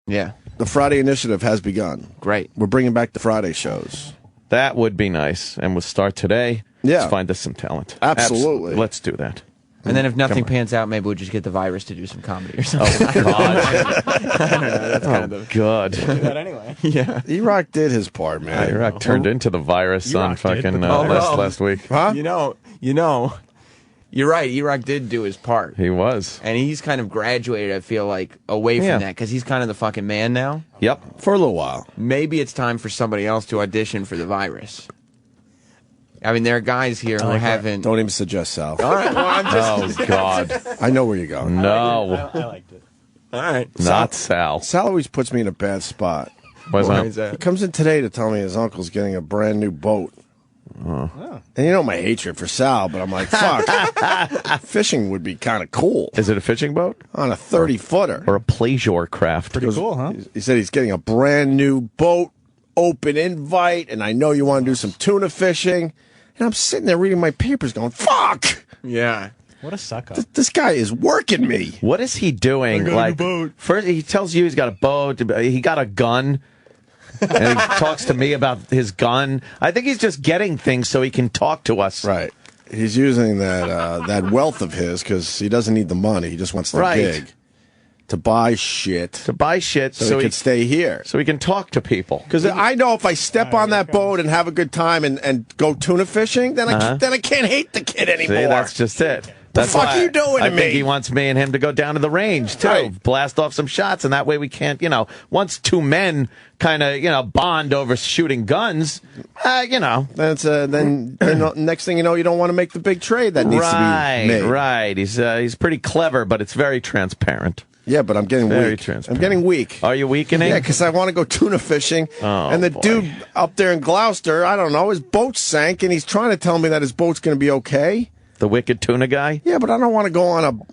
Yeah. The Friday initiative has begun. Great. We're bringing back the Friday shows. That would be nice. And we'll start today. Yeah. Let's find us some talent. Absolutely. Let's do that. And then if nothing pans out, maybe we'll just get the virus to do some comedy or something. Oh, God. I don't know. That's kind of the... God. Do that anyway. Yeah. E-Rock did his part, man. E-Rock turned into the virus on E-Rock did, fucking but- last week. Huh? You know, you're right. E-Rock did do his part. He was. And he's kind of graduated, I feel like, away from that because he's kind of the fucking man now. Yep. For a little while. Maybe it's time for somebody else to audition for the virus. I mean, there are guys here who haven't... Don't even suggest Sal. All right, well, I'm just... Oh, God. I know where you're going. No. I liked it. All right. Not Sal. Sal always puts me in a bad spot. Why's Why that? is that? He comes in today to tell me his uncle's getting a brand new boat. And you know my hatred for Sal, but I'm like, fuck. Fishing would be kind of cool Is it a fishing boat? on a 30-footer. Or a pleasure craft? Pretty cool, huh? He said he's getting a brand new boat, open invite, and I know you want to do some tuna fishing. And I'm sitting there reading my papers going, fuck! Yeah. What a suck up. This guy is working me. What is he doing? I got a Like, boat. first he tells you he's got a boat. He got a gun, and he talks to me about his gun. I think he's just getting things so he can talk to us. Right. He's using that wealth of his because he doesn't need the money. He just wants the gig to buy shit. To buy shit so he can stay here. So he can talk to people. Because I know if I step on that boat and have a good time and go tuna fishing, then I can't hate the kid anymore. See, that's just it. That's the fuck why are you doing I to think me? he wants me and him to go down to the range, too. Right. Blast off some shots, and that way we can't, once two men kind of, bond over shooting guns, That's then next thing you know, you don't want to make the big trade that needs to be made. Right. He's pretty clever, but it's very transparent. Yeah, but I'm getting Very weak. transparent. I'm getting weak. Are you weakening? Yeah, because I want to go tuna fishing. Oh, and the boy. dude up there in Gloucester, I don't know, his boat sank, and he's trying to tell me that his boat's going to be okay. The wicked tuna guy? Yeah, but I don't want to go on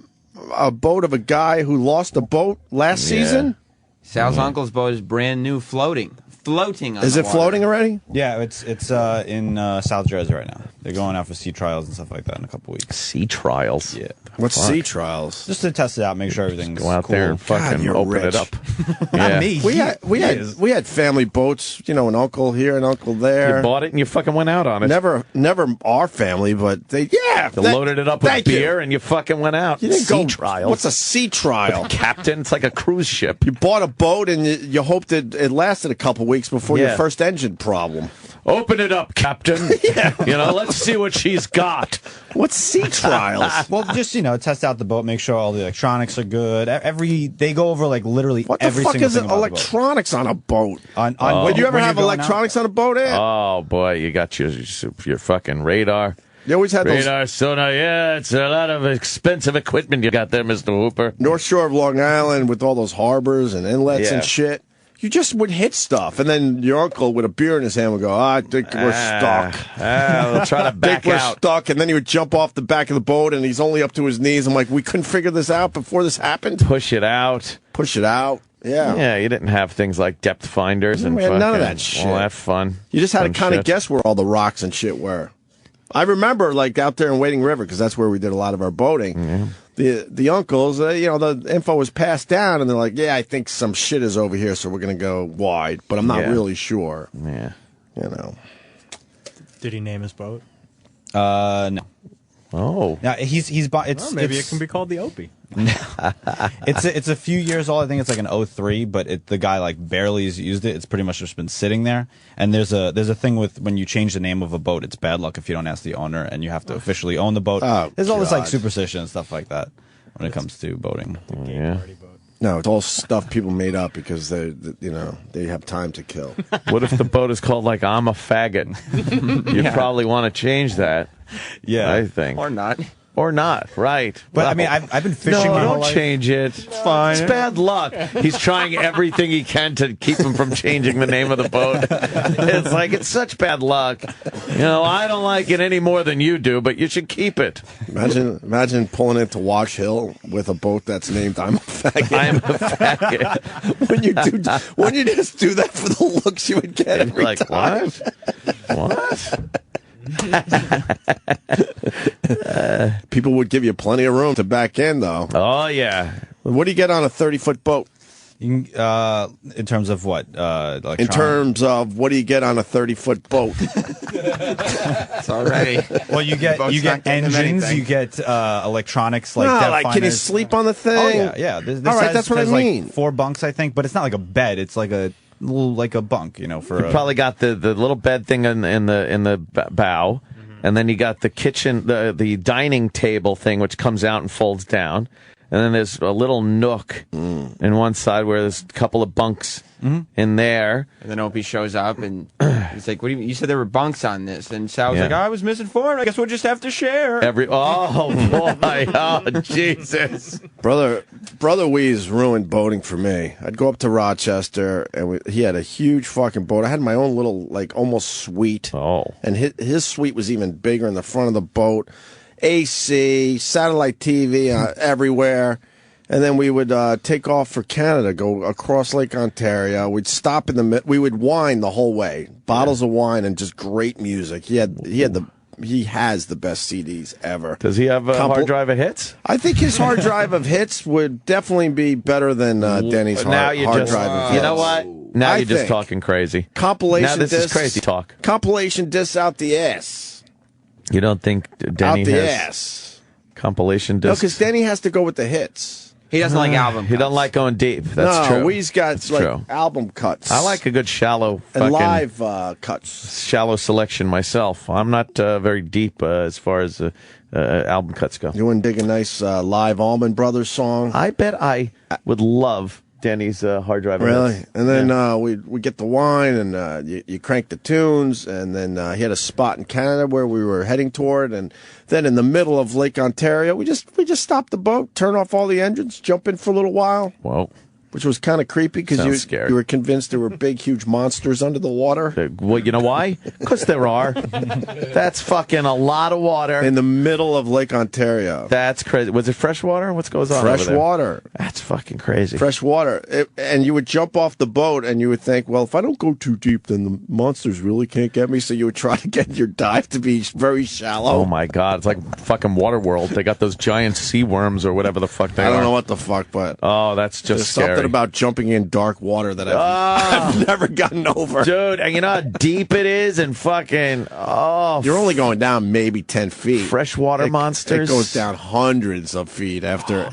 a boat of a guy who lost a boat last season. Sal's uncle's boat is brand new, floating on Is the it water. floating already? Yeah, it's in South Jersey right now. They're going out for sea trials and stuff like that in a couple weeks. Sea trials? Yeah. What's sea trials? Just to test it out, make sure everything's Go out cool. there and fucking you're open rich. it up. Not me. We had family boats, an uncle here, an uncle there. You bought it and you fucking went out on it. Never our family, but they Loaded it up with thank you. beer and you fucking went out. You didn't Sea go trials. What's a sea trial? Captain? It's like a cruise ship. You bought a boat and you hoped it lasted a couple weeks before your first engine problem. Open it up, Captain. Let's see what she's got. What's sea trials? Well, just test out the boat, make sure all the electronics are good. They go over like literally What the every fuck single is thing about the boat. electronics on a boat? When Did you ever when have you're going electronics on a boat, Ed? Oh, boy, you got your fucking radar. You always had those Radar, sonar, yeah, it's a lot of expensive equipment you got there, Mr. Hooper. North Shore of Long Island with all those harbors and inlets Yeah. and shit. You just would hit stuff, and then your uncle with a beer in his hand would go, I think we're stuck. We'll try to back Think we're out. stuck, and then he would jump off the back of the boat, and he's only up to his knees. I'm like, we couldn't figure this out before this happened? Push it out. Push it out. Yeah. Yeah, you didn't have things like depth finders and We had none of fucking that shit. all that fun. You just had to Fun kind of shit. guess where all the rocks and shit were. I remember, like, out there in Wading River, because that's where we did a lot of our boating. Mm-hmm. The uncles, the info was passed down, and they're like, yeah, I think some shit is over here, so we're going to go wide. But I'm not Yeah. really sure. Yeah. Did he name his boat? No. Oh. Now he's bought. Maybe it can be called the Opie. It's a few years old. I think it's like an 03, but the guy like barely has used it. It's pretty much just been sitting there. And there's a thing with when you change the name of a boat, it's bad luck if you don't ask the owner, and you have to officially own the boat. Oh, there's all this like God. superstition and stuff like that when it comes to boating. Yeah. No, it's all stuff people made up because they have time to kill. What if the boat is called like I'm a faggot? You probably want to change that. Yeah, I think. Or not. Or not, right. But I mean, I've been fishing. No, my whole don't life. change it. It's fine. It's bad luck. He's trying everything he can to keep him from changing the name of the boat. It's like, it's such bad luck. I don't like it any more than you do, but you should keep it. Imagine pulling into Wash Hill with a boat that's named I'm a Faggot. I'm a faggot. when you just do that for the looks you would get every Like, time. what? People would give you plenty of room to back in, though. Oh, yeah. What do you get on a 30-foot boat? You can, in terms of what? In terms of what do you get on a 30-foot boat? It's already. Well, you get Boat's not getting them engines, anything. you get electronics like No, depth like, can you finders. sleep on the thing? Oh yeah. This All right, has- that's what I has, mean. Like 4 bunks, I think, but it's not like a bed. It's like a little, like a bunk, for. You probably got the little bed thing in the bow, and then you got the kitchen, the dining table thing, which comes out and folds down, and then there's a little nook in one side where there's a couple of bunks in there. And then Opie shows up and he's like, "What do you said there were bunks on this?" And Sal's Yeah. like, "I was misinformed. I guess we'll just have to share." Oh boy, oh Jesus! Brother Weeze ruined boating for me. I'd go up to Rochester, and he had a huge fucking boat. I had my own little, like, almost suite. Oh. And his suite was even bigger in the front of the boat. AC, satellite TV everywhere. And then we would take off for Canada, go across Lake Ontario. We'd stop in the we would wine the whole way, bottles of wine and just great music. He has the best CDs ever. Does he have a hard drive of hits? I think his hard drive of hits would definitely be better than Denny's hard drive of hits. You know what? Now I you're just think talking crazy. compilation Now this discs, is crazy talk. Compilation discs out the ass. You don't think Denny Out the has ass. compilation No, discs? because Denny has to go with the hits. He doesn't like album. He don't like going deep. That's no, true. We's got That's like true. album cuts. I like a good shallow and fucking live cuts. shallow selection myself. I'm not very deep as far as album cuts go. You wouldn't dig a nice live Allman Brothers song? I bet I would love Denny's hard drive. Really? hits. And then we get the wine, and you crank the tunes, and then he had a spot in Canada where we were heading toward, and then in the middle of Lake Ontario, we just stopped the boat, turn off all the engines, jump in for a little while, Whoa. which was kind of creepy because Sounds scary. you were convinced there were big, huge monsters under the water. Well, you know why? Because there are. That's fucking a lot of water. In the middle of Lake Ontario. That's crazy. Was it fresh water? What goes on Fresh over there? water. That's fucking crazy. Fresh water. And you would jump off the boat and you would think, well, if I don't go too deep, then the monsters really can't get me. So you would try to get your dive to be very shallow. Oh my God! It's like fucking Waterworld. They got those giant sea worms or whatever the fuck they are. I don't know what the fuck, but Oh, that's just there's scary. something about jumping in dark water that I've never gotten over. Dude, and you know how deep it is, and fucking You're only going down maybe 10 feet. freshwater It monsters. goes down hundreds of feet after.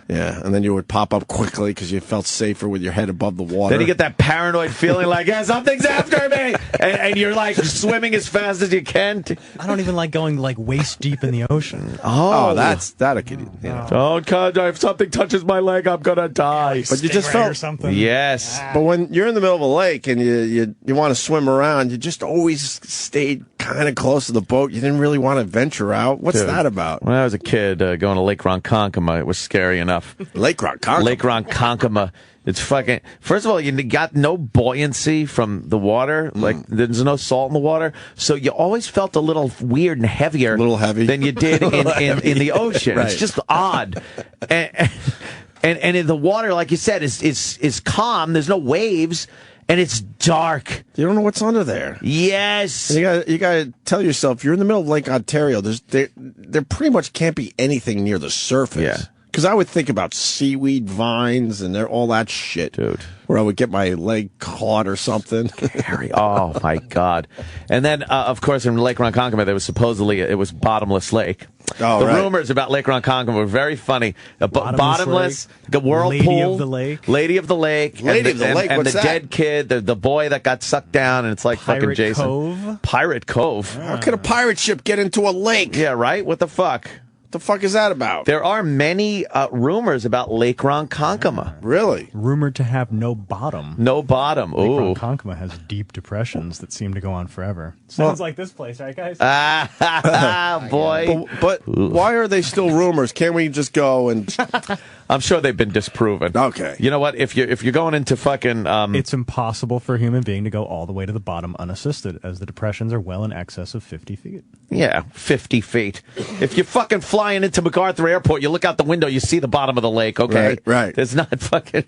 Yeah, and then you would pop up quickly because you felt safer with your head above the water. Then you get that paranoid feeling like, yeah, something's after me, and you're like swimming as fast as you can. I don't even like going like waist deep in the ocean. Oh, that could, you know. Oh God! If something touches my leg, I'm gonna die. But you just Stingray felt or something. Yes. But when you're in the middle of a lake and you want to swim around, you just always stayed kind of close to the boat. You didn't really want to venture out. What's Dude, that about? When I was a kid, going to Lake Ronkonkoma, it was scary enough. Lake Ronkonkoma. Lake Ronkonkoma. It's fucking. First of all, you got no buoyancy from the water. Like there's no salt in the water, so you always felt a little weird and heavier, A little heavy. than you did in the ocean. Right. It's just odd. And in the water, like you said, is calm. There's no waves, and it's dark. You don't know what's under there. Yes. You got to tell yourself you're in the middle of Lake Ontario. There pretty much can't be anything near the surface. Yeah. Because I would think about seaweed vines and all that shit, Dude. Where I would get my leg caught or something. Harry. Oh my God! And then, of course, in Lake Ronkonkoma, there was supposedly it was bottomless lake. Oh, the right. rumors about Lake Ronkonkoma were very funny. Bottomless The whirlpool, Lady of the lake. Lady of the Lake, Lady of the Lake, and what's the that? dead kid, the boy that got sucked down, and it's like fucking Pirate Jason. Cove? Pirate Cove. How could a pirate ship get into a lake? Yeah, right. What the fuck? What the fuck is that about? There are many rumors about Lake Ronkonkoma. Really? Rumored to have no bottom. No bottom. Lake Ooh. Ronkonkoma has deep depressions that seem to go on forever. Sounds like this place, right, guys? Ah, boy. But why are they still rumors? Can't we just go and... I'm sure they've been disproven. Okay. You know what? If you're going into fucking It's impossible for a human being to go all the way to the bottom unassisted, as the depressions are well in excess of 50 feet. 50 feet. If you're fucking flying into MacArthur Airport, you look out the window, you see the bottom of the lake, okay? Right. There's not fucking...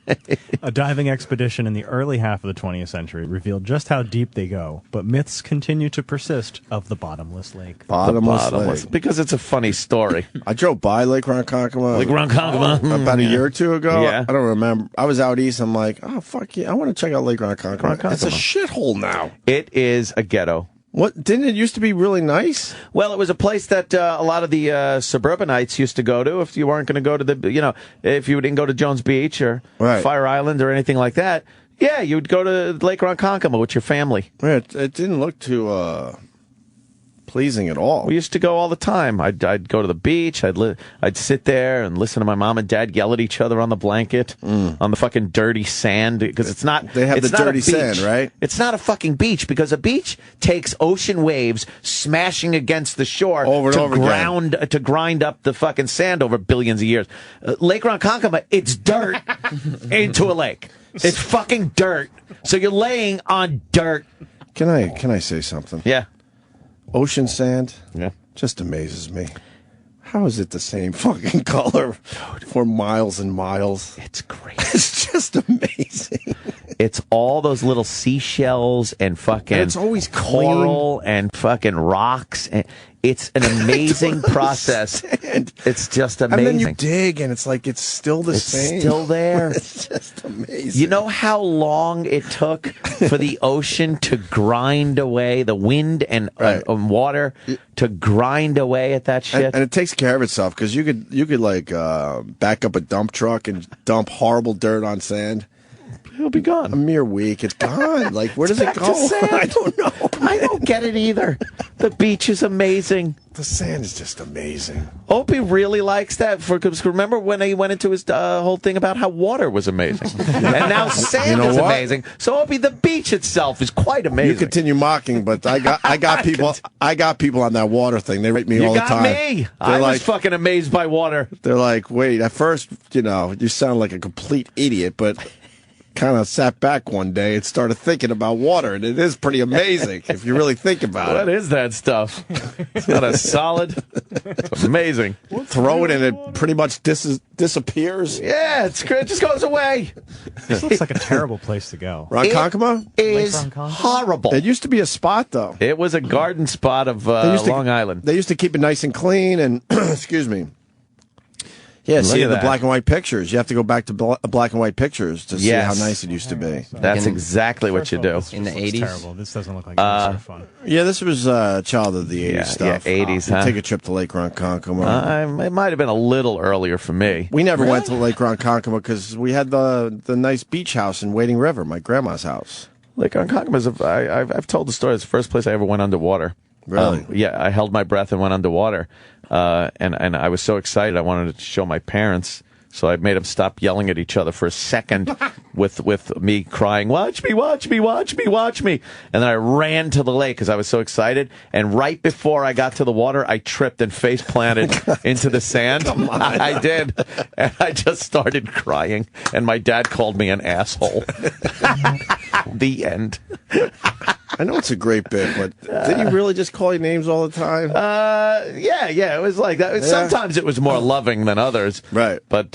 A diving expedition in the early half of the 20th century revealed just how deep they go, but myths continue to persist of the bottomless lake. Bottomless lake. Because it's a funny story. I drove by Lake Ronkonkoma. Like Ronkonkoma. about a year or two ago. Yeah. I don't remember. I was out east. I'm like, oh, fuck yeah. I want to check out Lake Ronkonkoma. Ronkonkoma. It's a shithole now. It is a ghetto. What? Didn't it used to be really nice? Well, it was a place that a lot of the suburbanites used to go to if you weren't going to go to the, if you didn't go to Jones Beach or Right. Fire Island or anything like that. Yeah, you would go to Lake Ronkonkoma with your family. Yeah, it didn't look too pleasing at all. We used to go all the time. I'd go to the beach. I'd sit there and listen to my mom and dad yell at each other on the blanket, on the fucking dirty sand, because it's not. They have it's the not a dirty beach. sand, right? It's not a fucking beach, because a beach takes ocean waves smashing against the shore Over and to over again. to grind up the fucking sand over billions of years. Lake Ronkonkoma, it's dirt into a lake. It's fucking dirt. So you're laying on dirt. Can I say something? Yeah. Ocean sand Yeah. just amazes me. How is it the same fucking color for miles and miles? It's great. It's just amazing. It's all those little seashells and fucking And it's always coral and fucking rocks. And it's an amazing process. understand. It's just And then amazing. you dig, and it's like it's still the It's same. still there. It's just amazing. You know how long it took for the ocean to grind away, the wind and Right. water to grind away at that shit? and it takes care of itself, because you could like back up a dump truck and dump horrible dirt on sand. It'll be gone. A mere week, it's gone. Like, where does Back it to go? sand. I don't know. I don't get it either. The beach is amazing. The sand is just amazing. Opie really likes that. Because remember when he went into his whole thing about how water was amazing, and now sand You know is what? amazing. So Opie, the beach itself is quite amazing. You continue mocking, but I got people on that water thing. They rate me You all the got time. me. They're I like, was fucking amazed by water. they're like, wait. At first, you sound like a complete idiot, but kind of sat back one day and started thinking about water, and it is pretty amazing if you really think about What it. is that stuff? It's not a solid. It's amazing. Throw it, and it pretty much disappears. Yeah, it's great. It just goes away. This looks like a terrible place to go. Ronkonkoma? It is Ronkonkoma? horrible. It used to be a spot, though. It was a garden spot of used to- Long Island. They used to keep it nice and clean, and excuse me. Yeah, see at the that. black and white pictures. You have to go back to black and white pictures to see how Yes. nice it used to be. That's In- exactly what First you of all, do. this In the looks 80s? terrible. This doesn't look like any sort of fun. Yeah, this was child of the 80s Yeah, stuff. 80s, You huh? Take a trip to Lake Ronkonkoma. It might have been a little earlier for me. We never went to Lake Ronkonkoma because we had the nice beach house in Wading River, my grandma's house. Lake Ronkonkoma is I've told the story. It's the first place I ever went underwater. Really? Yeah, I held my breath and went underwater, and I was so excited. I wanted to show my parents, so I made them stop yelling at each other for a second, with me crying, "Watch me, watch me, watch me, watch me!" And then I ran to the lake because I was so excited. And right before I got to the water, I tripped and face planted into the sand. I did, and I just started crying. And my dad called me an asshole. The end. I know it's a great bit, but did he really just call you names all the time? Yeah, it was like that. Sometimes it was more loving than others. Right. But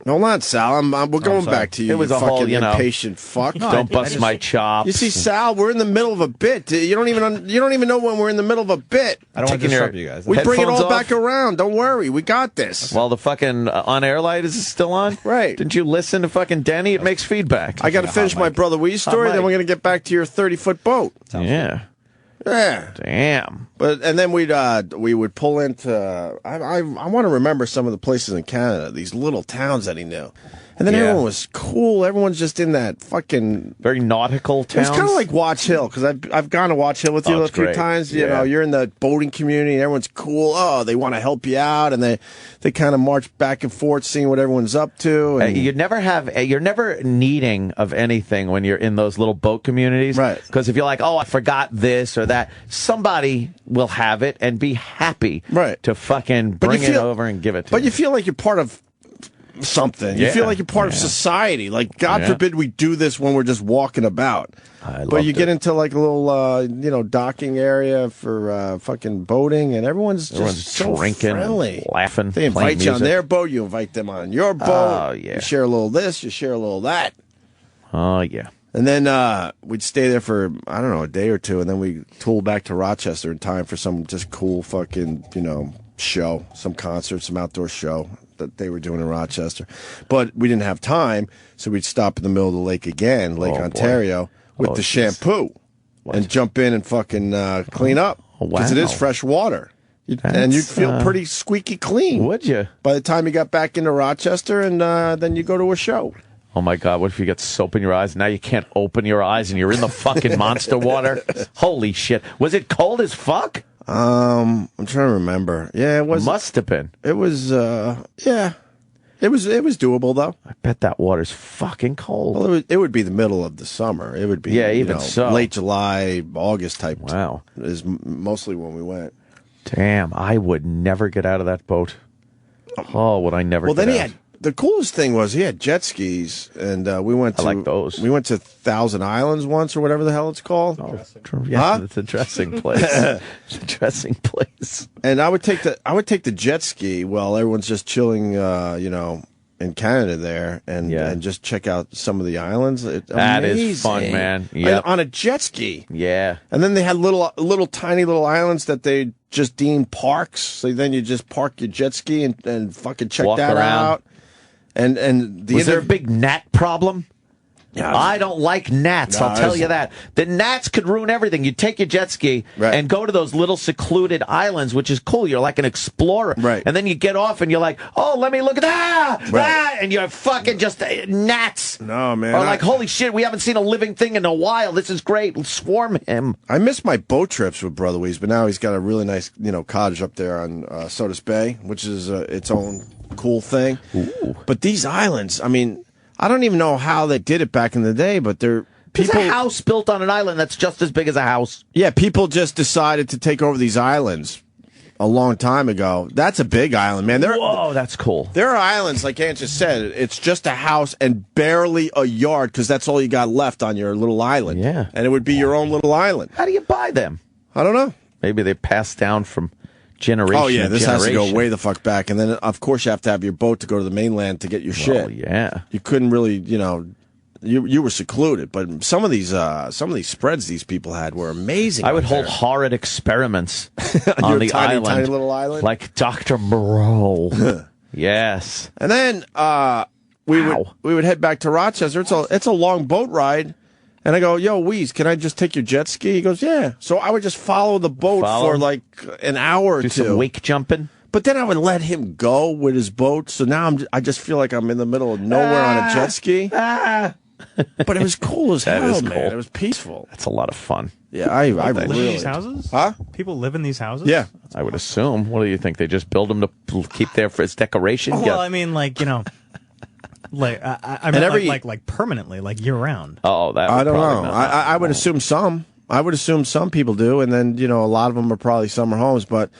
Hold on, Sal. We're going sorry. back to you. It was you a whole, fucking you know, impatient fuck. don't bust my chops. You see, Sal, we're in the middle of a bit. You don't even know when we're in the middle of a bit. I don't want to Taking your- disrupt you guys. We bring it Headphones all off? back around. Don't worry, we got this. While the fucking on-air light is still on? Right. Didn't you listen to fucking Denny? It makes feedback. I got to finish my brother Wee's story, Hot then mic. we're gonna get back to your 30-foot boat. Yeah. Yeah. Damn. And then we would pull into. I want to remember some of the places in Canada, these little towns that he knew, and then Yeah. everyone was cool. Everyone's just in that fucking. Very nautical It towns. was kind of like Watch Hill, because I've gone to Watch Hill with you Oh, a it's few great. times. You Yeah. know, you're in the boating community, and everyone's cool. Oh, they want to help you out, and they kind of march back and forth, seeing what everyone's up to. And You're never needing of anything when you're in those little boat communities. Right. Because if you're like, oh, I forgot this or that, somebody will have it and be happy Right. to fucking But you bring it feel- over and give it to But you. you feel like you're part of something. You Yeah. feel like you're part of society. Like, God Yeah. forbid we do this when we're just walking about. I But loved you get it. into like a little, docking area for fucking boating, and everyone's Everyone's just so drinking, friendly. and laughing. They playing invite you on music. their boat. You invite them on your boat. Oh, yeah. You share a little this. You share a little that. Oh, yeah. And then we'd stay there for, I don't know, a day or two, and then we tool back to Rochester in time for some just cool fucking, show, some concert, some outdoor show. that they were doing in Rochester. But we didn't have time, so we'd stop in the middle of the lake again, Lake Ontario, with the shampoo and jump in and fucking clean up. Because it is fresh water. And you'd feel pretty squeaky clean. Would you? By the time you got back into Rochester, and then you go to a show. Oh, my God, what if you get soap in your eyes? Now you can't open your eyes and you're in the fucking monster water? Holy shit. Was it cold as fuck? I'm trying to remember. Yeah, it was. Must have been. It was, yeah. It was doable, though. I bet that water's fucking cold. Well, it would be the middle of the summer. It would be, so. Late July, August type. Wow. Is mostly when we went. Damn, I would never get out of that boat. Oh, would I never Well, get then out? The coolest thing was he had jet skis, and we went to. I like those. We went to Thousand Islands once, or whatever the hell it's called. Oh, yeah, it's a dressing place. It's a dressing place. And I would take the jet ski while everyone's just chilling, in Canada there, and just check out some of the islands. That is fun, man. Yeah, on a jet ski. Yeah. And then they had little tiny islands that they just deemed parks. So then you just park your jet ski and fucking check Walk that around. out. And Was there a big gnat problem? Yeah, I don't like gnats, I'll tell you that. The gnats could ruin everything. You take your jet ski and go to those little secluded islands, which is cool. You're like an explorer. Right. And then you get off and you're like, oh, let me look at that. And you're fucking just gnats. No, man. Or like, holy shit, we haven't seen a living thing in a while. This is great. Let's swarm him. I miss my boat trips with Brother Weeze, but now he's got a really nice, cottage up there on Sodus Bay, which is its own cool thing. Ooh. But these islands, I mean, I don't even know how they did it back in the day, but they're There's a house built on an island that's just as big as a house. Yeah, people just decided to take over these islands a long time ago. That's a big island, man. Whoa, that's cool. There are islands, like Aunt just said, it's just a house and barely a yard because that's all you got left on your little island. Yeah. And it would be your own little island. How do you buy them? I don't know. Maybe they passed down from generation. Oh, yeah, this to has to generation. go way the fuck back. And then, of course, you have to have your boat to go to the mainland to get your shit. Oh, yeah. You couldn't really, you were secluded. But some of these spreads these people had were amazing. I would up hold there. horrid experiments on Your the tiny, island. tiny little island? Like Dr. Moreau. Yes. And then we would head back to Rochester. It's a long boat ride. And I go, yo, Weeze, can I just take your jet ski? He goes, yeah. So I would just follow the boat for like an hour or Do two. some wake jumping. But then I would let him go with his boat. So now I just feel like I'm in the middle of nowhere on a jet ski. But it was cool as That hell, is man. cool. It was peaceful. That's a lot of fun. Yeah, I Live in really. these houses? Huh? People live in these houses? Yeah. I would assume. What do you think? They just build them to keep there for its decoration? Oh, Yeah. well, I mean, like, like I mean, like permanently, like year round. Oh, that. I don't probably know. not. I would assume some. I would assume some people do, and then a lot of them are probably summer homes. But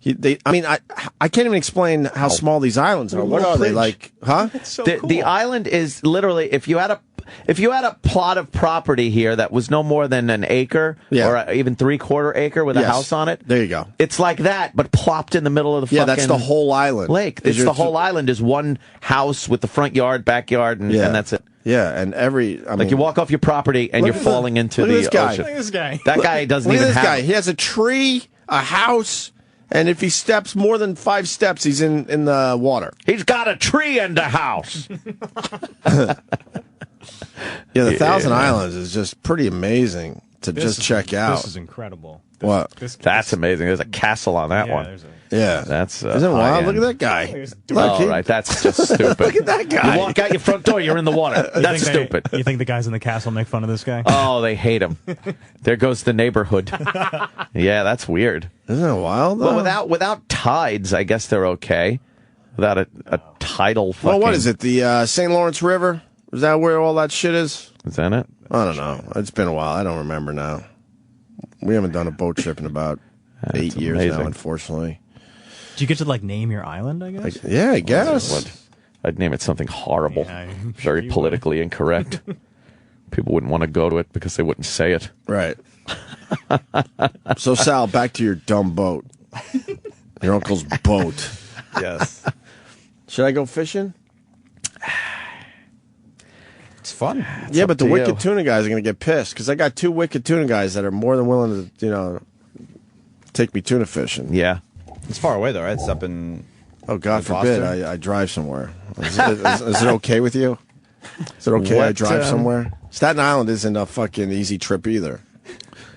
I can't even explain how small these islands are. What are they like? Huh? It's so the, cool. the island is literally if you had a plot of property here that was no more than an acre or even 3/4 acre with a house on it. There you go. It's like that, but plopped in the middle of the fucking that's the whole island. lake. It's the whole island is one house with the front yard, backyard, and that's it. Yeah, and Like you walk off your property and you're falling into the guy. ocean. Look at this guy. That guy doesn't Look at even this have. guy. He has a tree, a house, and if he steps more than 5 steps, he's in the water. He's got a tree and a house. Yeah, the Thousand Islands is just pretty amazing to just check out. This is incredible. What? That's amazing. There's a castle on that one. Yeah, That's isn't it wild? high-end. Look at that guy. Look, Oh, right. That's just stupid. Look at that guy. You walk out your front door, you're in the water. That's stupid. You think the guys in the castle make fun of this guy? Oh, they hate him. There goes the neighborhood. Yeah, that's weird. Isn't it wild? Though? Well, without tides, I guess they're okay. Without a tidal fucking... Well, what is it? The St. Lawrence River? Is that where all that shit is? Is that it? I don't know. It's been a while. I don't remember now. We haven't done a boat trip in about 8 years amazing. now, unfortunately. Do you get to name your island? I guess. Yeah, I guess. I'd name it something horrible. Yeah, I'm sure Very you politically incorrect. People wouldn't want to go to it because they wouldn't say it. Right. So, Sal, back to your dumb boat. Your uncle's boat. Yes. Should I go fishing? It's fun. Yeah, but the to wicked you. tuna guys are going to get pissed because I got 2 wicked tuna guys that are more than willing to, take me tuna fishing. Yeah. It's far away though, right? It's up in Oh, God In forbid Boston? I drive somewhere. Is it okay with you? Is it okay I What, drive somewhere? Staten Island isn't a fucking easy trip either.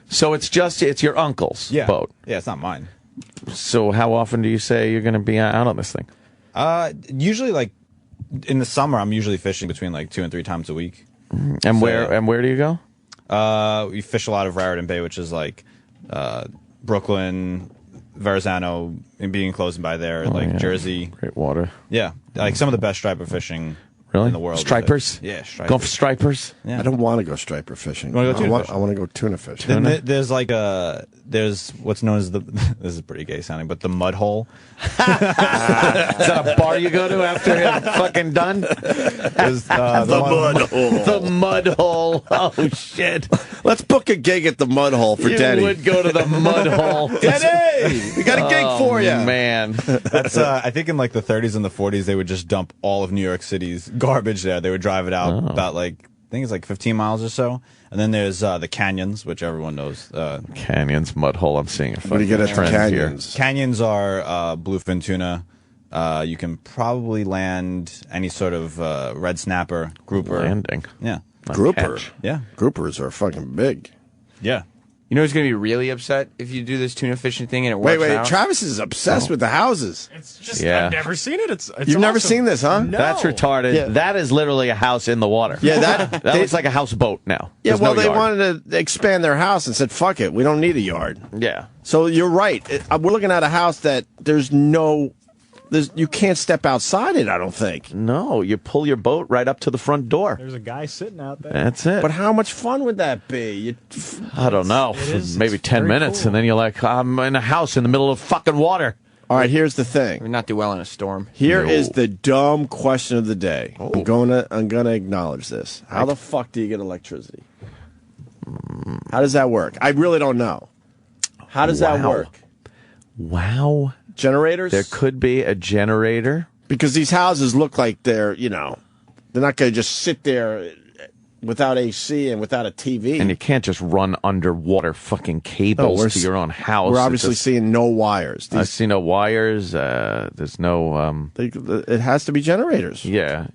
So it's your uncle's boat. Yeah, it's not mine. So how often do you say you're going to be out on this thing? Usually, like in the summer, I'm usually fishing between like 2 and 3 times a week. And where do you go? We fish a lot of Raritan Bay, which is like Brooklyn, Verrazano, and being close by there, Jersey. Great water. Yeah, like some of the best striper fishing Really? in the world. Stripers? Yeah, stripers. Going for stripers? Yeah. I don't want to go striper fishing. You wanna go tuna fishing? I want to go tuna fishing. Then there's like there's what's known as this is pretty gay sounding, but the mud hole. Is that a bar you go to after you're fucking done? The mud hole. Oh, shit. Let's book a gig at the mud hole for You Denny. would go to the mud hole. Denny, we got a gig for you. Man. That's I think in like the 30s and the 40s they would just dump all of New York City's garbage there. They would drive it out about I think it's like 15 miles or so. And then there's the canyons, which everyone knows. Canyons, mud hole. I'm seeing a What do you get at the trend canyons? Canyons are bluefin tuna. You can probably land any sort of red snapper, grouper. Landing. Yeah. Grouper. Catch. Yeah. Groupers are fucking big. Yeah. You know who's going to be really upset if you do this tuna fishing thing and it works Wait, out? Travis is obsessed with the houses. It's just Yeah. I've never seen it. It's You've never awesome. seen this, huh? No. That's retarded. Yeah. That is literally a house in the water. Yeah, that looks like a houseboat now. Yeah, There's well, no they yard. wanted to expand their house and said, "Fuck it, we don't need a yard." Yeah. So you're right. We're looking at a house that you can't step outside it. I don't think. No, you pull your boat right up to the front door. There's a guy sitting out there. That's it. But how much fun would that be? I don't know. Maybe It's 10 very minutes, cool. and then you're like, I'm in a house in the middle of fucking water. All right, here's the Would thing. not do well in a storm. Here No. is the dumb question of the day. Oh. I'm gonna acknowledge this. How the fuck do you get electricity? How does that work? I really don't know. How does that Wow. work? Wow. Generators? There could be a generator. Because these houses look like they're not going to just sit there without AC and without a TV. And you can't just run underwater fucking cables to your own house. We're It's obviously just- seeing no wires. I see no wires. There's no. It has to be generators. Yeah.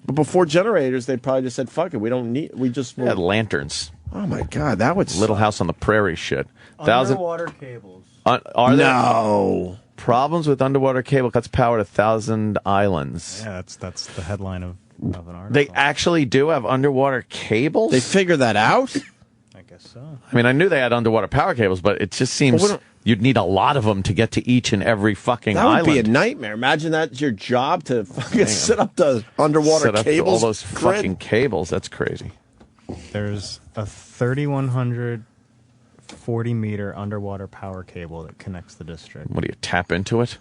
But before generators, they probably just said, "Fuck it, we don't need. We just." Yeah, lanterns. Oh my God, that would Little suck. House on the Prairie shit. Underwater cables. Are there No. problems with underwater cable cuts power to 1,000 islands? Yeah, that's the headline of an article. They actually do have underwater cables? They figure that out. I guess so. I mean, I knew they had underwater power cables, but it just seems But what- you'd need a lot of them to get to each and every fucking That would island. be a nightmare. Imagine that's your job to fucking set up the underwater Set up cables. all those grid. fucking cables. That's crazy. There's a 3,140-meter underwater power cable that connects the district. What do you tap into it?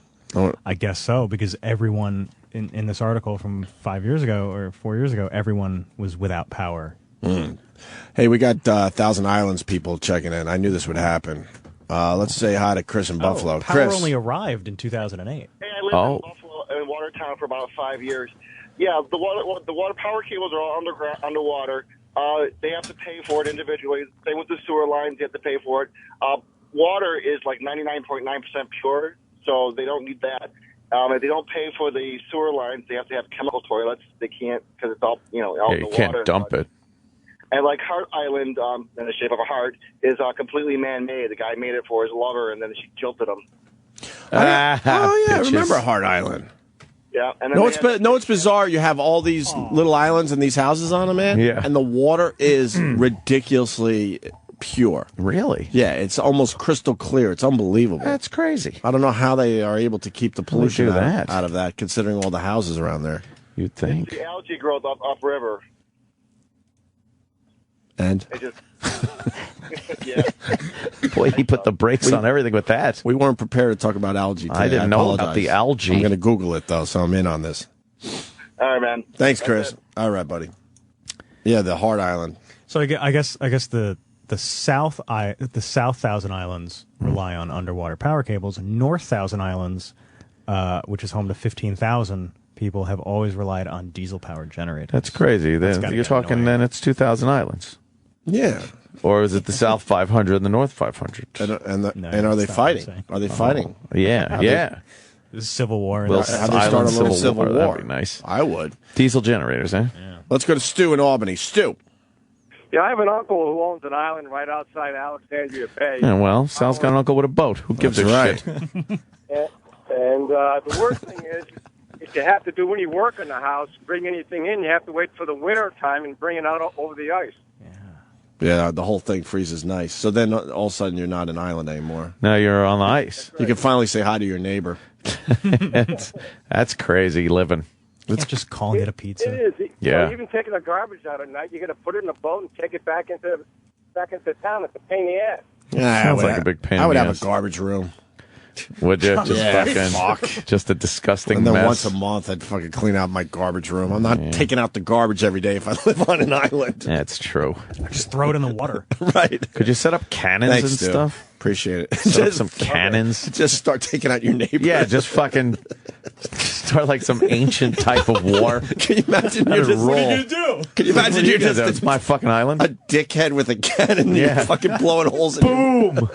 I guess so, because everyone in this article from 5 years ago or 4 years ago, everyone was without power. Hey, we got Thousand Islands people checking in. I knew this would happen. Let's say hi to Chris in Buffalo. Power Chris. only arrived in 2008. Hey, I lived in Buffalo in Watertown for about 5 years. Yeah, the water power cables are all underwater. They have to pay for it individually. Same with the sewer lines; they have to pay for it. Water is like 99.9% pure, so they don't need that. If they don't pay for the sewer lines, they have to have chemical toilets. They can't because it's all out in You the can't water. dump it. And like Heart Island, in the shape of a heart, is completely man-made. The guy made it for his lover, and then she jilted him. Oh yeah, I Bitches. remember Hart Island. Yeah, and then It's bizarre. You have all these little islands and these houses on them, man. Yeah. And the water is ridiculously pure. Really? Yeah, it's almost crystal clear. It's unbelievable. That's crazy. I don't know how they are able to keep the pollution do that? out of that, considering all the houses around there. You'd think. the algae growth upriver. And It just yeah. Boy, he put the brakes on everything with that. we weren't prepared to talk about algae today. I didn't know about apologize. the algae. I'm going to Google it, though, so I'm in on this. All right, man. Thanks, That's Chris. it. All right, buddy. Yeah, the Hart Island. So I guess the South Thousand Islands rely on underwater power cables. North Thousand Islands, which is home to 15,000 people, have always relied on diesel-powered generators. That's crazy. That's Then gotta you're get talking annoying. then it's 2,000 islands. Yeah. Or is it the South 500 and the North 500? And No, are they that's not what I'm fighting? saying. Are they fighting? Yeah, they- yeah. This is Civil War. Little Have they start island a little civil war? That'd be nice. I would. Diesel generators, eh? Let's go to Stu in Albany. Stu. Yeah, I have an uncle who owns an island right outside Alexandria Bay. Yeah, well, Sal's got an uncle with a boat. Who gives That's a right. shit? And the worst thing is, if you have to do any work in the house, bring anything in, you have to wait for the winter time and bring it out over the ice. Yeah, the whole thing freezes nice. So then all of a sudden you're not an island anymore. Now you're on the ice. You can finally say hi to your neighbor. That's crazy living. It's just calling it a pizza. It is. Yeah. Even taking the garbage out at night, you got to put it in a boat and take it back into town. It's a pain in the ass. Yeah, Sounds like a big pain I in would the have ass. a garbage room. Would you? Just Yeah, fucking, just a disgusting And then mess. once a month, I'd fucking clean out my garbage room. I'm not taking out the garbage every day if I live on an island. That's true. Just throw it in the water. Right. Could you set up cannons Thanks, and Stu. stuff? Appreciate it. Set up some cannons. Just start taking out your neighbor. Yeah, just fucking start like some ancient type of war. Can you imagine Let you're it just roll. do? Can you imagine you're just It's my fucking island. a dickhead with a cannon and Yeah. you're fucking blowing holes in it? Boom!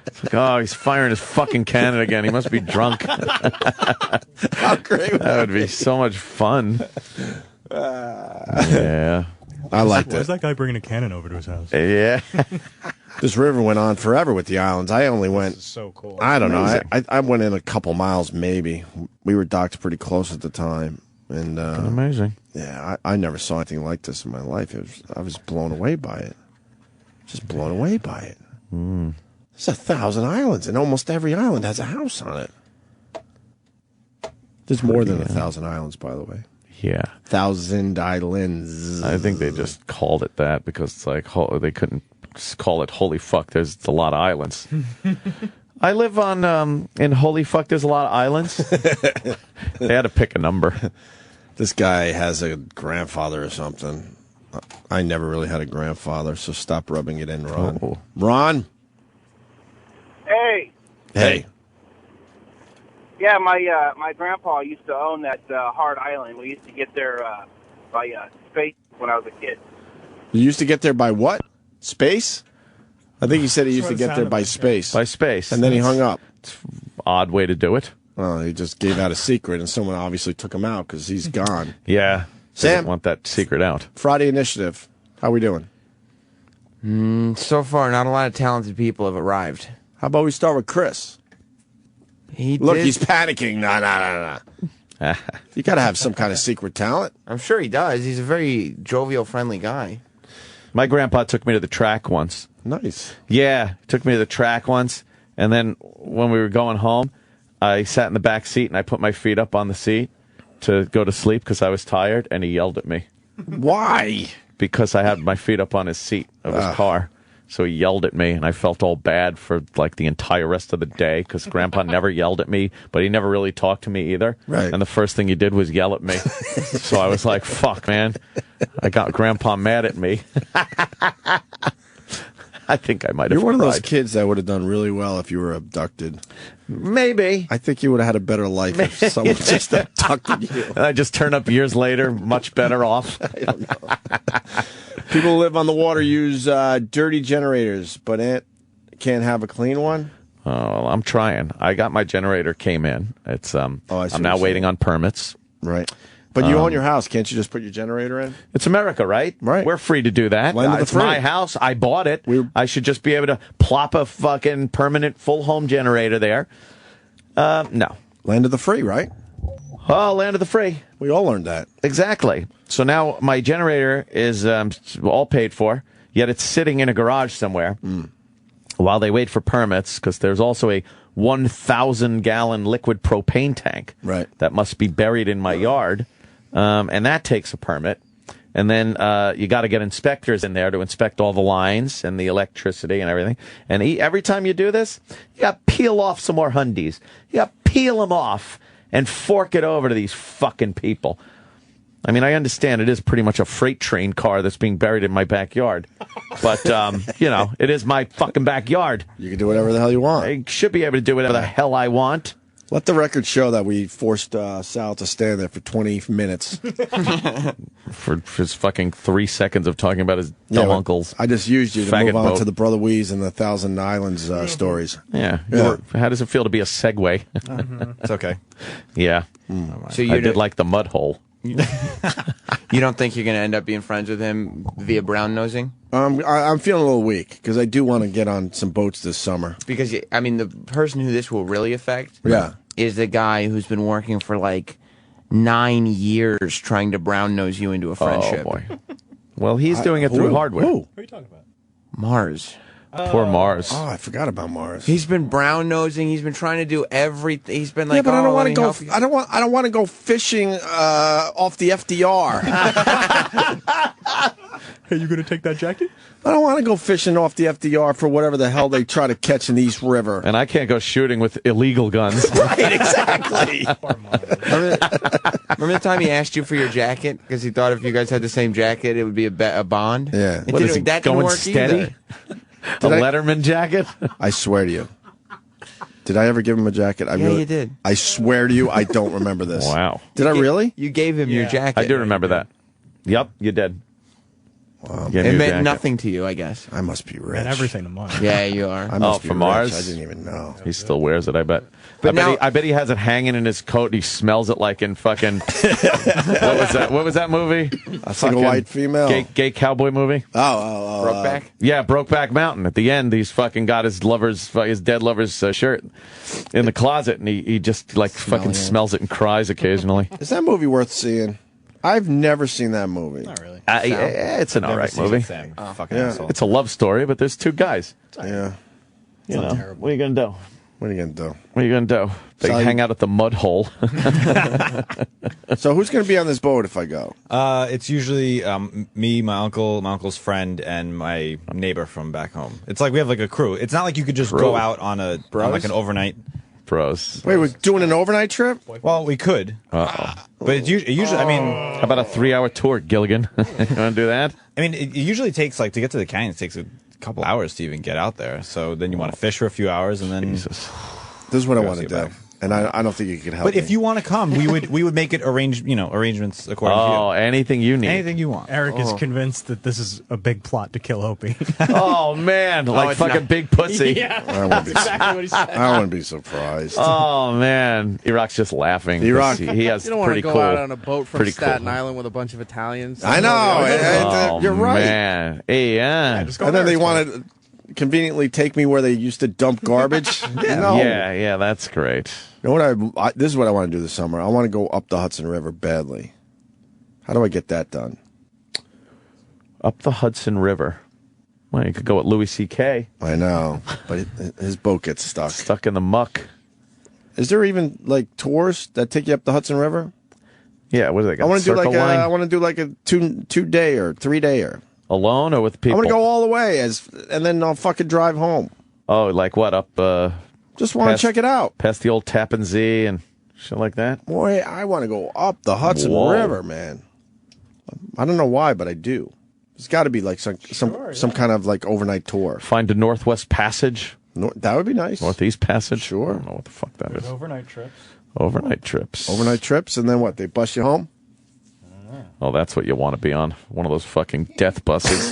It's like, oh, he's firing his fucking cannon again. He must be drunk. How great would That would be so much fun. Yeah. I liked Why's it. that guy bringing a cannon over to his house? Yeah. This river went on forever with the islands. I only went, So cool. I don't know. Amazing. I went in a couple miles maybe. We were docked pretty close at the time. And Amazing. yeah, I never saw anything like this in my life. I was blown away by it. Just blown away by it. There's 1,000 islands, and almost every island has a house on it. There's more than 1,000 islands, by the way. Yeah. 1,000 islands. I think they just called it that because it's like they couldn't just call it holy fuck. There's a lot of islands. I live on in holy fuck. There's a lot of islands. They had to pick a number. This guy has a grandfather or something. I never really had a grandfather, so stop rubbing it in, Ron. Oh. Ron? Hey, Hey. yeah, my grandpa used to own that Hard Island. We used to get there by space when I was a kid. You used to get there by what? Space? I think he said he used to get there by space. By space. And then he hung up. Odd way to do it. Well, he just gave out a secret, and someone obviously took him out because he's gone. Yeah. Sam? Doesn't want that secret out. Friday Initiative. How we doing? So far, not a lot of talented people have arrived. How about we start with Chris? Look, he's panicking. No. You got to have some kind of secret talent. I'm sure he does. He's a very jovial, friendly guy. My grandpa took me to the track once. Nice. Yeah, took me to the track once, and then when we were going home, I sat in the back seat and I put my feet up on the seat to go to sleep because I was tired, and he yelled at me Why? because I had my feet up on his seat of his car. So he yelled at me, and I felt all bad for like the entire rest of the day because Grandpa never yelled at me, but he never really talked to me either. Right. And the first thing he did was yell at me. So I was like, "Fuck, man!" I got Grandpa mad at me. I think I might have. You're one of those cried. kids that would have done really well if you were abducted. Maybe. I think you would have had a better life if someone just abducted you. And I just turn up years later, much better off. People who live on the water use dirty generators, but it can't have a clean one. Oh, well, I'm trying. I got my generator came in. It's I see I'm what now you're waiting saying. on permits. Right. But you own your house. Can't you just put your generator in? It's America, right? Right. We're free to do that. Land of the It's free. my house. I bought it. We- I should just be able to plop a fucking permanent full home generator there. No. Land of the free, right? Oh, land of the free. We all learned that. Exactly. So now my generator is all paid for, yet it's sitting in a garage somewhere while they wait for permits because there's also a 1,000-gallon liquid propane tank Right. that must be buried in my yard, and that takes a permit. And then you got to get inspectors in there to inspect all the lines and the electricity and everything. And every time you do this, you got to peel off some more Hundies. You got to peel them off and fork it over to these fucking people. I mean, I understand it is pretty much a freight train car that's being buried in my backyard. But, it is my fucking backyard. You can do whatever the hell you want. I should be able to do whatever the hell I want. Let the record show that we forced Sal to stand there for 20 minutes. For his fucking 3 seconds of talking about his dumb uncles. I just used you to Faggot move on boat. to the Brother Weeze and the Thousand Islands stories. Yeah. Yeah. How does it feel to be a segue? It's okay. Yeah. So I did like the mud hole. You don't think you're going to end up being friends with him via brown nosing? I'm feeling a little weak because I do want to get on some boats this summer. Because I mean, the person who this will really affect, Yeah. is the guy who's been working for like 9 years trying to brown nose you into a friendship. Oh, boy. Well, he's doing it through hardware. Who? What are you talking about? Mars. Poor Mars. Oh, I forgot about Mars. He's been brown nosing. He's been trying to do everything. He's been like, yeah, but I don't want want to go. I don't want to go fishing off the FDR. Are you going to take that jacket? I don't want to go fishing off the FDR for whatever the hell they try to catch in the East River. And I can't go shooting with illegal guns. Right, exactly. Remember the time he asked you for your jacket because he thought if you guys had the same jacket, it would be a bond. Yeah. It What is he, that going didn't work steady? either. A Letterman jacket? I swear to you. Did I ever give him a jacket? Yeah, you did. I swear to you, I don't remember this. Wow. Did I really? You gave him your jacket. I do remember that. Yep, you did. It meant nothing to you, I guess. I must be rich. And everything to mine. Yeah, you are. I must be from rich. Mars? I didn't even know. He still wears it, I bet. But I bet he has it hanging in his coat and he smells it like in fucking what was that movie? A single white female. Gay cowboy movie? Brokeback? Yeah, Brokeback Mountain. At the end, he's fucking got his dead lover's shirt in the closet, and he just like fucking smells it and cries occasionally. Is that movie worth seeing? I've never seen that movie. Not really. It's an alright movie. Fucking Yeah. asshole. It's a love story, but there's two guys. Yeah. You know, what are you gonna do? What are you going to do? What are you gonna do? They So hang out at the mud hole. So who's going to be on this boat if I go? It's usually me, my uncle's friend, and my neighbor from back home. It's like we have like a crew. It's not like you could just go out on on like an overnight. Bros. Wait, we're doing an overnight trip? Well, we could, Uh-oh. but it's usually. I mean, How about a 3-hour tour, Gilligan? You want to do that? it usually takes like to get to the canyon. It takes a couple hours to even get out there. So then you want to fish for a few hours, and then. Jesus. This is what I Gotta want to see do. about it. And I don't think you could help But me. if you want to come, we would make it arrangements according Oh, to you. anything you need. Anything you want. Eric is convinced that this is a big plot to kill Opie. Oh, man. Like it's fucking not. big pussy. yeah, I wouldn't be, exactly what he said. I wouldn't be surprised. Oh, man. Iraq's just laughing. Iraq. He has You don't want pretty to go cool. out on a boat from pretty Staten cool. Island with a bunch of Italians. I know. Oh, You're right. man. Hey, yeah. Just go And then there, they it's fine. want to conveniently take me where they used to dump garbage. No. Yeah, that's great. You know what? This is what I want to do this summer. I want to go up the Hudson River badly. How do I get that done? Up the Hudson River. Well, you could go with Louis C.K. I know, but his boat gets stuck. Stuck in the muck. Is there even like tours that take you up the Hudson River? Yeah, what do they got? I want to do Circle like line? I want to do like a 2-day or 3-day or. Alone or with I people? want to go all the way and then I'll fucking drive home. Oh, like what? Up Just want Past- to check it out. past the old Tappan Zee and shit like that? Boy, I want to go up the Hudson Whoa. River, man. I don't know why, but I do. There's got to be like some kind of like overnight tour. Find a Northwest Passage? That would be nice. Northeast Passage? Sure. I don't know what the fuck that is. Overnight trips. Overnight trips. Overnight trips, and then what? They bus you home? Oh, that's what you want to be on. One of those fucking death buses.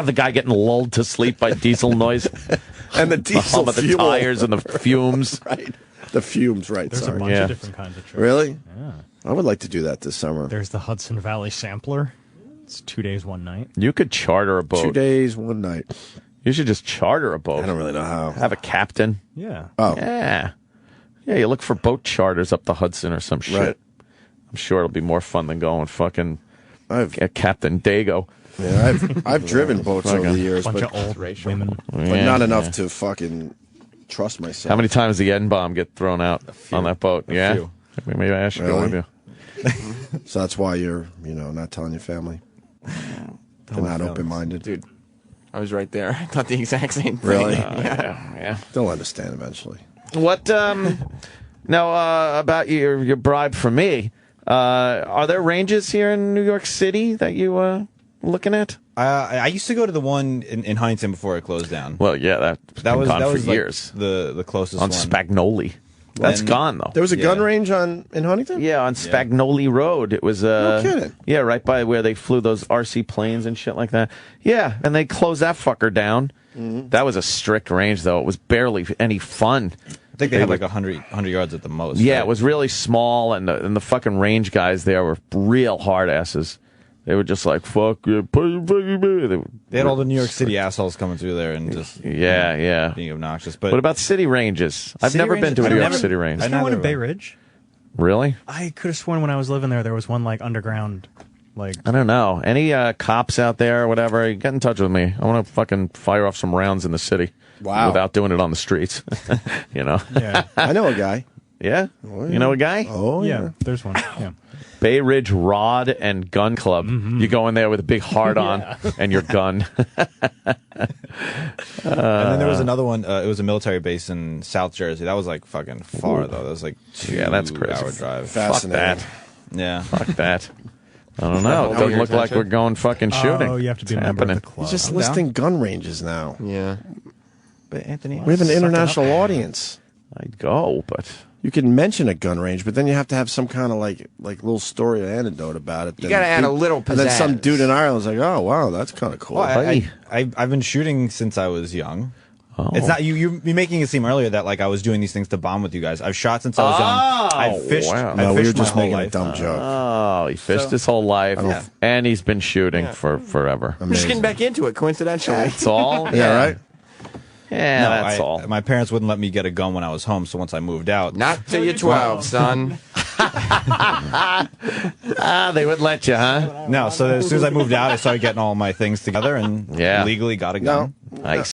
The guy getting lulled to sleep by diesel noise. And the The diesel hum of the fuel. tires and the fumes. Right. The fumes, right. There's sorry. a bunch Yeah. of different kinds of trips. Really? Yeah. I would like to do that this summer. There's the Hudson Valley Sampler. It's 2 days, 1 night. You could charter a boat. 2 days, 1 night. You should just charter a boat. I don't really know how. Have a captain. Yeah. Oh, Yeah. Yeah, you look for boat charters up the Hudson or some shit. Right. I'm sure it'll be more fun than going fucking I've Captain Dago. I've driven boats over the years, Bunch but of old women. not enough to fucking trust myself. How many times did the N-bomb get thrown out on that boat? Yeah. few. Maybe I should go Really? with you. So that's why you're, not telling your family. They're not open-minded. Dude, I was right there. I thought the exact same thing. Really? Yeah. They'll understand eventually. What, now, about your bribe from me, are there ranges here in New York City that you looking at? I used to go to the one in Huntington before it closed down. Well, yeah, that was gone for years. Like the closest on one. Spagnoli. That's gone though. There was a gun range in Huntington? Yeah, on Spagnoli Road. It was No kidding. Yeah, right by where they flew those RC planes and shit like that. Yeah, and they closed that fucker down. Mm-hmm. That was a strict range though. It was barely any fun. I think they had like 100 yards at the most. Yeah, right? it was really small, and the fucking range guys there were real hard asses. They were just like, fuck you. They had all the New York City assholes coming through there and just being obnoxious. But what about city ranges? I've never been to a New York City range. Is there one in Bay Ridge? Really? I could have sworn when I was living there was one like underground. Like I don't know. Any cops out there or whatever, get in touch with me. I want to fucking fire off some rounds in the city. Wow. Without doing it on the streets. You know? Yeah. I know a guy. Yeah? Oh, You know a guy? Oh, yeah, there's one. Yeah. Bay Ridge Rod and Gun Club. Mm-hmm. You go in there with a big hard on and your gun. and then there was another one. It was a military base in South Jersey. That was like fucking far though. That was like 2 that's crazy. hour drive. Fascinating. Fuck that. Yeah. Fuck that. I don't know. It doesn't look like we're going fucking shooting. Oh, you have to be It's a member of happening. the club. He's just listing gun ranges now. Yeah. But Anthony, We have an international audience. I'd go, but You can mention a gun range, but then you have to have some kind of like little story or anecdote about it. You got to add a little pizzazz. And then some dude in Ireland's like, "Oh wow, that's kind of cool." Well, I've been shooting since I was young. Oh. It's not you're making it seem earlier that like I was doing these things to bond with you guys. I've shot since I was young. I've fished. wow. I've No, we were fished my just whole making a life. dumb joke. Oh, he fished his whole life, and he's been shooting for forever. We're just getting back into it, coincidentally. That's all. Yeah, right. Yeah, No, that's all. My parents wouldn't let me get a gun when I was home, so once I moved out, Not till you're 12, son. They wouldn't let you, huh? no. So as soon as I moved out, I started getting all my things together and Yeah. legally got a gun. No. Nice.